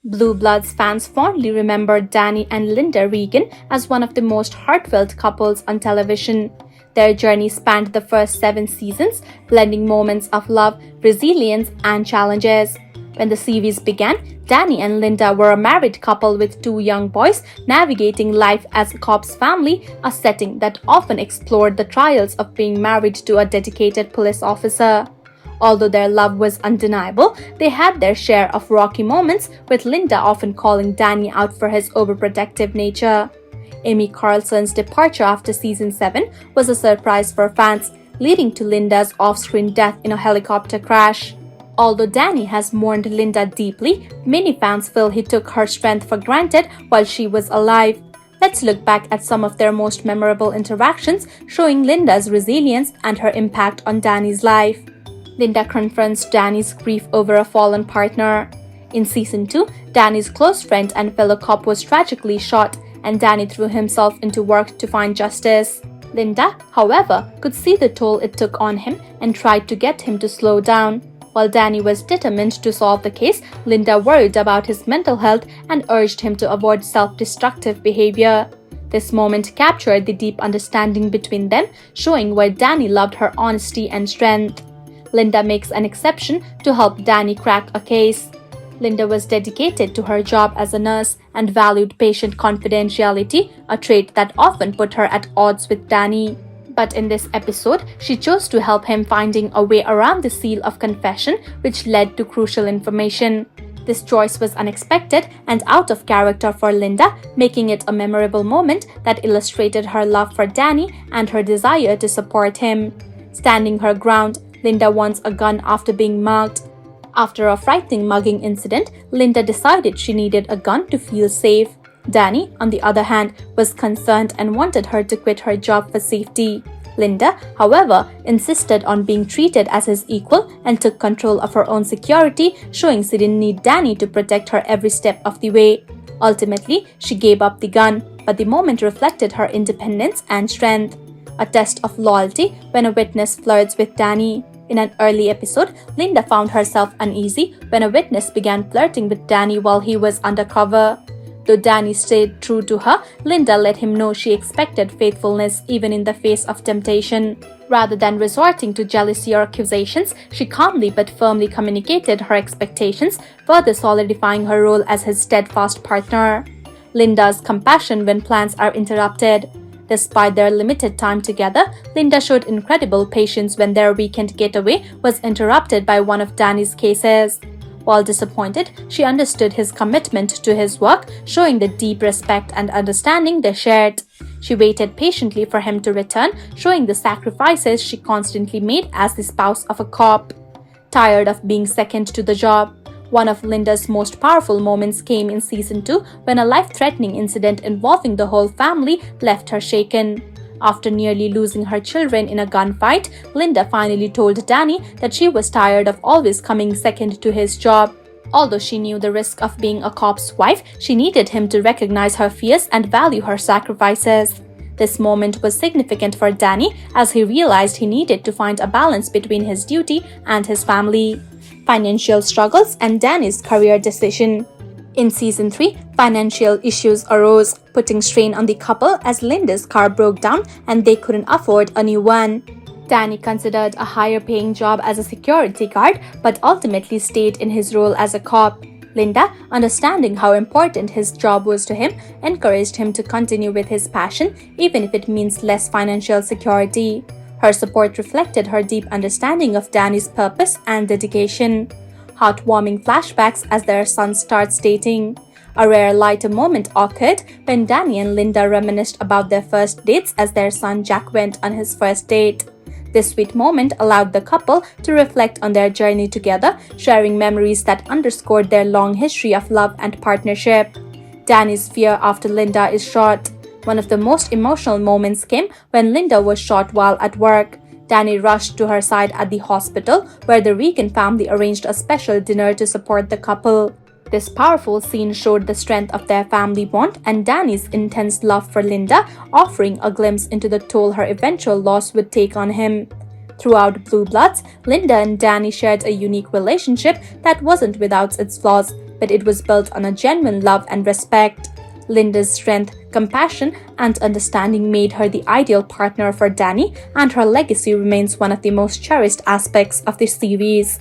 Blue Bloods fans fondly remember Donnie and Linda Reagan as one of the most heartfelt couples on television. Their journey spanned the first 7 seasons, blending moments of love, resilience, and challenges. When the series began, Donnie and Linda were a married couple with 2 young boys navigating life as a cop's family, a setting that often explored the trials of being married to a dedicated police officer. Although their love was undeniable, they had their share of rocky moments, with Linda often calling Donnie out for his overprotective nature. Amy Carlson's departure after season 7 was a surprise for fans, leading to Linda's off-screen death in a helicopter crash. Although Donnie has mourned Linda deeply, many fans feel he took her strength for granted while she was alive. Let's look back at some of their most memorable interactions, showing Linda's resilience and her impact on Donnie's life. Linda confronts Donnie's grief over a fallen partner. In season 2, Donnie's close friend and fellow cop was tragically shot, and Donnie threw himself into work to find justice. Linda, however, could see the toll it took on him and tried to get him to slow down. While Donnie was determined to solve the case, Linda worried about his mental health and urged him to avoid self-destructive behavior. This moment captured the deep understanding between them, showing why Donnie loved her honesty and strength. Linda makes an exception to help Donnie crack a case. Linda was dedicated to her job as a nurse and valued patient confidentiality, a trait that often put her at odds with Donnie. But in this episode, she chose to help him finding a way around the seal of confession, which led to crucial information. This choice was unexpected and out of character for Linda, making it a memorable moment that illustrated her love for Donnie and her desire to support him. Standing her ground, Linda wants a gun after being mugged. After a frightening mugging incident, Linda decided she needed a gun to feel safe. Donnie, on the other hand, was concerned and wanted her to quit her job for safety. Linda, however, insisted on being treated as his equal and took control of her own security, showing she didn't need Donnie to protect her every step of the way. Ultimately, she gave up the gun, but the moment reflected her independence and strength. A test of loyalty when a witness flirts with Donnie. In an early episode, Linda found herself uneasy when a witness began flirting with Donnie while he was undercover. Though Donnie stayed true to her, Linda let him know she expected faithfulness even in the face of temptation. Rather than resorting to jealousy or accusations, she calmly but firmly communicated her expectations, further solidifying her role as his steadfast partner. Linda's compassion when plans are interrupted. Despite their limited time together, Linda showed incredible patience when their weekend getaway was interrupted by one of Donnie's cases. While disappointed, she understood his commitment to his work, showing the deep respect and understanding they shared. She waited patiently for him to return, showing the sacrifices she constantly made as the spouse of a cop. Tired of being second to the job, one of Linda's most powerful moments came in season 2 when a life-threatening incident involving the whole family left her shaken. After nearly losing her children in a gunfight, Linda finally told Donnie that she was tired of always coming second to his job. Although she knew the risk of being a cop's wife, she needed him to recognize her fears and value her sacrifices. This moment was significant for Donnie as he realized he needed to find a balance between his duty and his family. Financial struggles and Donnie's career decision. In season 3, financial issues arose, putting strain on the couple as Linda's car broke down and they couldn't afford a new one. Donnie considered a higher-paying job as a security guard but ultimately stayed in his role as a cop. Linda, understanding how important his job was to him, encouraged him to continue with his passion even if it means less financial security. Her support reflected her deep understanding of Donnie's purpose and dedication. Heartwarming flashbacks as their son starts dating. A rare lighter moment occurred when Donnie and Linda reminisced about their first dates as their son Jack went on his first date. This sweet moment allowed the couple to reflect on their journey together, sharing memories that underscored their long history of love and partnership. Donnie's fear after Linda is shot. One of the most emotional moments came when Linda was shot while at work. Donnie rushed to her side at the hospital, where the Reagan family arranged a special dinner to support the couple. This powerful scene showed the strength of their family bond and Donnie's intense love for Linda, offering a glimpse into the toll her eventual loss would take on him. Throughout Blue Bloods, Linda and Donnie shared a unique relationship that wasn't without its flaws. but it was built on a genuine love and respect. Linda's strength, compassion, and understanding made her the ideal partner for Danny, and her legacy remains one of the most cherished aspects of the series.